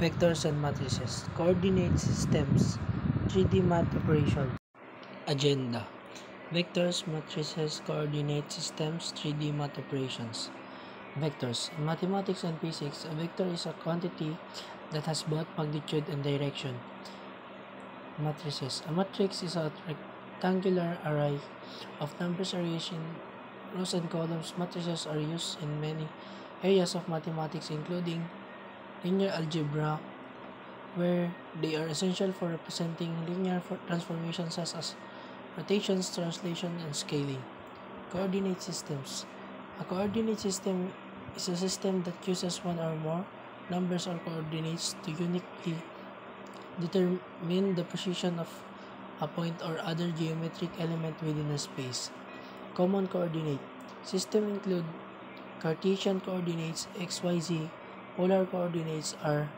Vectors and matrices, coordinate systems, 3D math operation. Agenda: vectors, matrices, coordinate systems, 3D math operations. Vectors. In mathematics and physics, a vector is a quantity that has both magnitude and direction. Matrices. A matrix is a rectangular array of numbers arranged in rows and columns. Matrices are used in many areas of mathematics, including linear algebra, where they are essential for representing linear transformations such as rotations, translation, and scaling. Coordinate systems. A coordinate system is a system that uses one or more numbers or coordinates to uniquely determine the position of a point or other geometric element within a space. Common coordinate system include Cartesian coordinates XYZ, polar coordinates are,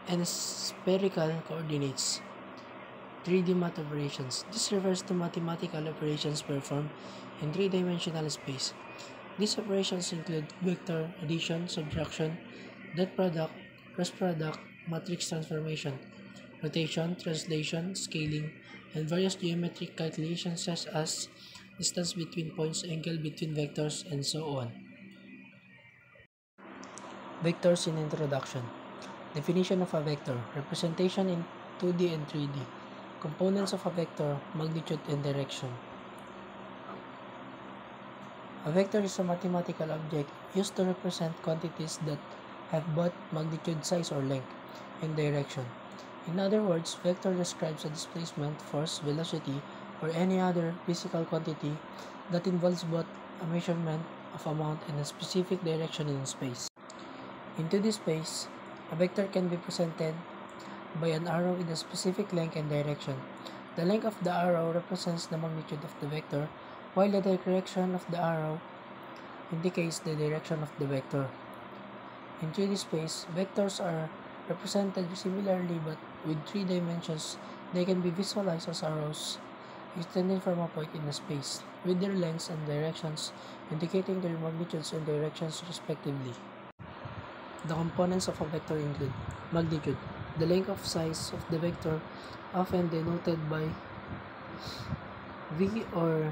and spherical coordinates. 3D math operations. This refers to mathematical operations performed in three-dimensional space. These operations include vector addition, subtraction, dot product, cross product, matrix transformation, rotation, translation, scaling, and various geometric calculations such as distance between points, angle between vectors, and so on. Vectors in introduction. Definition of a vector. Representation in 2D and 3D. Components of a vector, magnitude and direction. A vector is a mathematical object used to represent quantities that have both magnitude, size or length, and direction. In other words, vector describes a displacement, force, velocity, or any other physical quantity that involves both a measurement of amount and a specific direction in space. In 2D space, a vector can be presented by an arrow with a specific length and direction. The length of the arrow represents the magnitude of the vector, while the direction of the arrow indicates the direction of the vector. In 3D space, vectors are represented similarly but with 3 dimensions. They can be visualized as arrows extending from a point in a space, with their lengths and directions indicating their magnitudes and directions respectively. The components of a vector include magnitude, the length of size of the vector, often denoted by V, or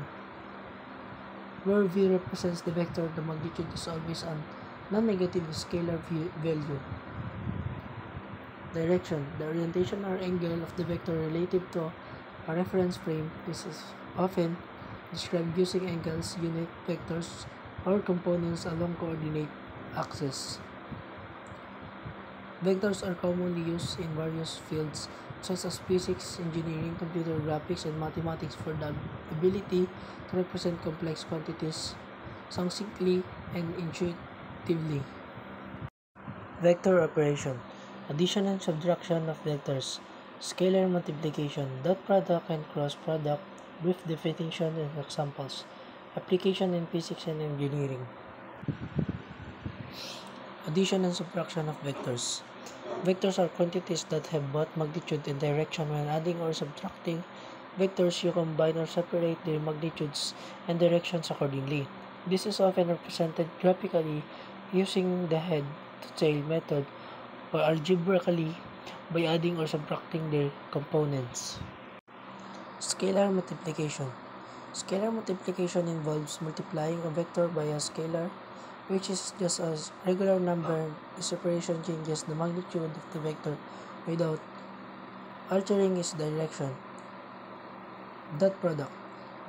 where V represents the vector, the magnitude is always a non-negative scalar value. Direction, the orientation or angle of the vector relative to a reference frame. This is often described using angles, unit vectors, or components along coordinate axes. Vectors are commonly used in various fields such as physics, engineering, computer graphics, and mathematics for the ability to represent complex quantities succinctly and intuitively. Vector operation. Addition and subtraction of vectors. Scalar multiplication. Dot product and cross product. Brief definition and examples. Application in physics and engineering. Addition and subtraction of vectors. Vectors are quantities that have both magnitude and direction. When adding or subtracting vectors, you combine or separate their magnitudes and directions accordingly. This is often represented graphically using the head-to-tail method, or algebraically by adding or subtracting their components. Scalar multiplication. Scalar multiplication involves multiplying a vector by a scalar, which is just a regular number. This operation changes the magnitude of the vector without altering its direction. Dot product.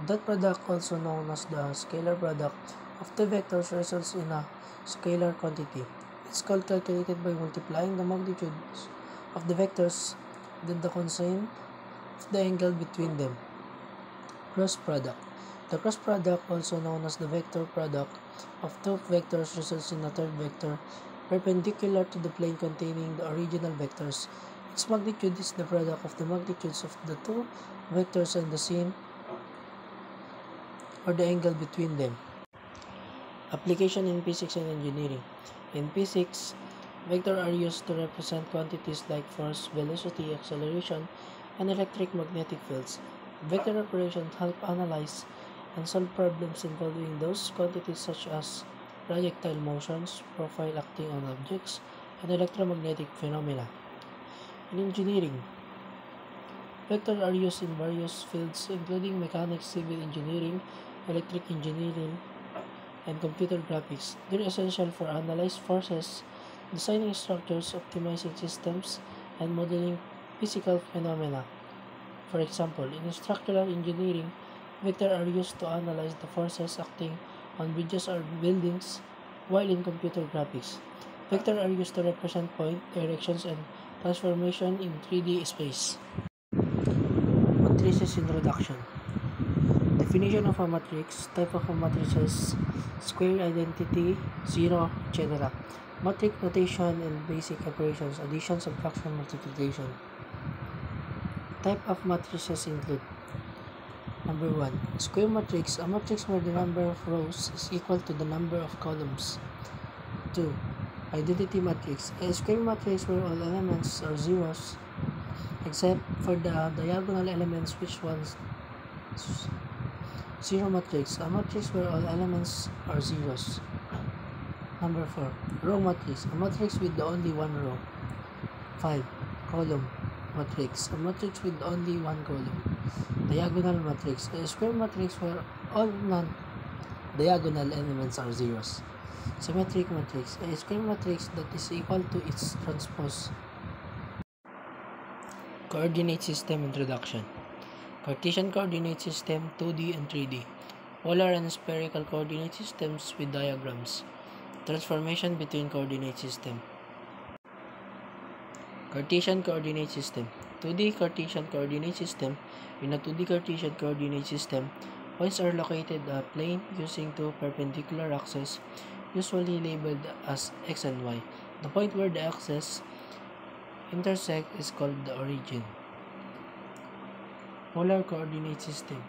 Dot product, also known as the scalar product of the vectors, results in a scalar quantity. It's calculated by multiplying the magnitudes of the vectors then the cosine of the angle between them. Cross product. The cross product, also known as the vector product of two vectors, results in a third vector perpendicular to the plane containing the original vectors. Its magnitude is the product of the magnitudes of the two vectors and the sine or the angle between them. Application in physics and engineering. In physics, vectors are used to represent quantities like force, velocity, acceleration, and electric magnetic fields. Vector operations help analyze and solve problems involving those quantities such as projectile motions, profile acting on objects, and electromagnetic phenomena. In engineering, vectors are used in various fields including mechanics, civil engineering, electric engineering, and computer graphics. They're essential for analyzing forces, designing structures, optimizing systems, and modeling physical phenomena. For example, in structural engineering, vectors are used to analyze the forces acting on bridges or buildings, while in computer graphics, vectors are used to represent point, directions, and transformation in 3D space. Matrices introduction. Definition of a matrix, type of a matrices, square identity, zero, etc. Matrix notation and basic operations, addition, subtraction, multiplication. Type of matrices include: Number 1. Square matrix, a matrix where the number of rows is equal to the number of columns. 2. Identity matrix, a square matrix where all elements are zeros except for the diagonal elements, which ones. Zero matrix, a matrix where all elements are zeros. Number 4. Row matrix, a matrix with only one row. 5. Column matrix, a matrix with only one column. Diagonal matrix, a square matrix where all non-diagonal elements are zeros. Symmetric matrix, a square matrix that is equal to its transpose. Coordinate system introduction. Cartesian coordinate system, 2D and 3D. Polar and spherical coordinate systems with diagrams. Transformation between coordinate system. Cartesian coordinate system. 2D Cartesian coordinate system. In a 2D Cartesian coordinate system, points are located on a plane using two perpendicular axes, usually labeled as x and y. The point where the axes intersect is called the origin. Polar coordinate system.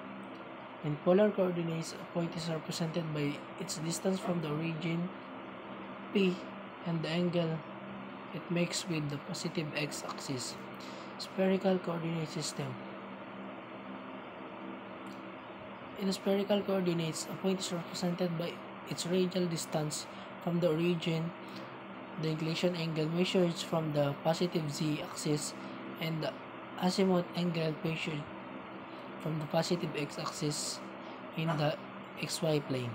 In polar coordinates, a point is represented by its distance from the origin, p, and the angle it makes with the positive x-axis. Spherical coordinate system. In spherical coordinates, a point is represented by its radial distance from the origin, the inclination angle measured from the positive z-axis, and the azimuth angle measured from the positive x-axis in the xy plane.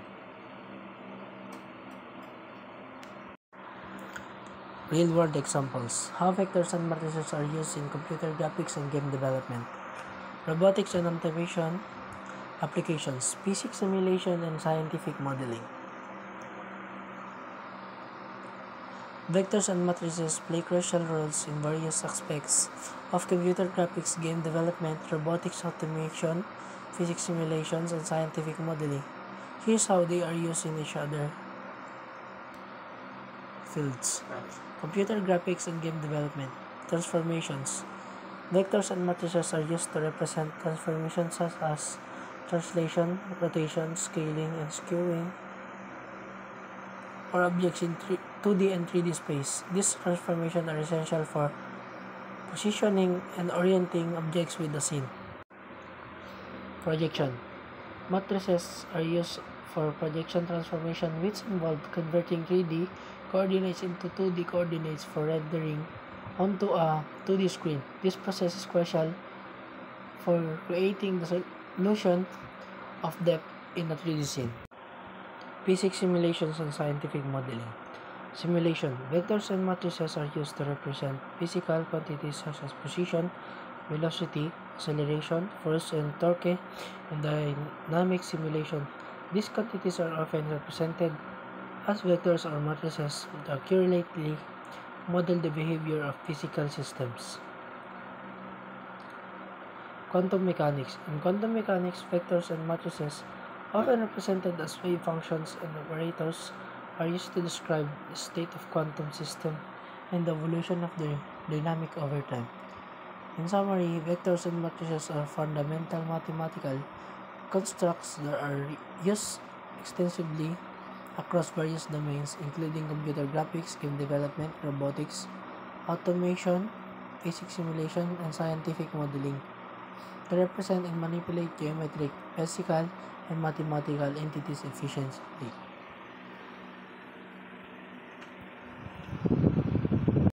Real-world examples. How vectors and matrices are used in computer graphics and game development. Robotics and automation applications. Physics simulation and scientific modeling. Vectors and matrices play crucial roles in various aspects of computer graphics, game development, robotics automation, physics simulations, and scientific modeling. Here's how they are used in each other fields. Computer graphics and game development. Transformations. Vectors and matrices are used to represent transformations such as translation, rotation, scaling, and skewing or objects in 2D and 3D space. These transformations are essential for positioning and orienting objects with the scene. Projection. Matrices are used for projection transformation, which involve converting 3D coordinates into 2D coordinates for rendering onto a 2D screen. This process is crucial for creating the illusion of depth in a 3D scene. Physics simulations and scientific modeling. Simulation. Vectors and matrices are used to represent physical quantities such as position, velocity, acceleration, force, and torque in dynamic simulation. These quantities are often represented as vectors or matrices that accurately model the behavior of physical systems. Quantum mechanics. In quantum mechanics, vectors and matrices, often represented as wave functions and operators, are used to describe the state of quantum system and the evolution of their dynamic over time. In summary, vectors and matrices are fundamental mathematical constructs that are used extensively across various domains, including computer graphics, game development, robotics, automation, physics simulation, and scientific modeling, to represent and manipulate geometric, physical, and mathematical entities efficiently.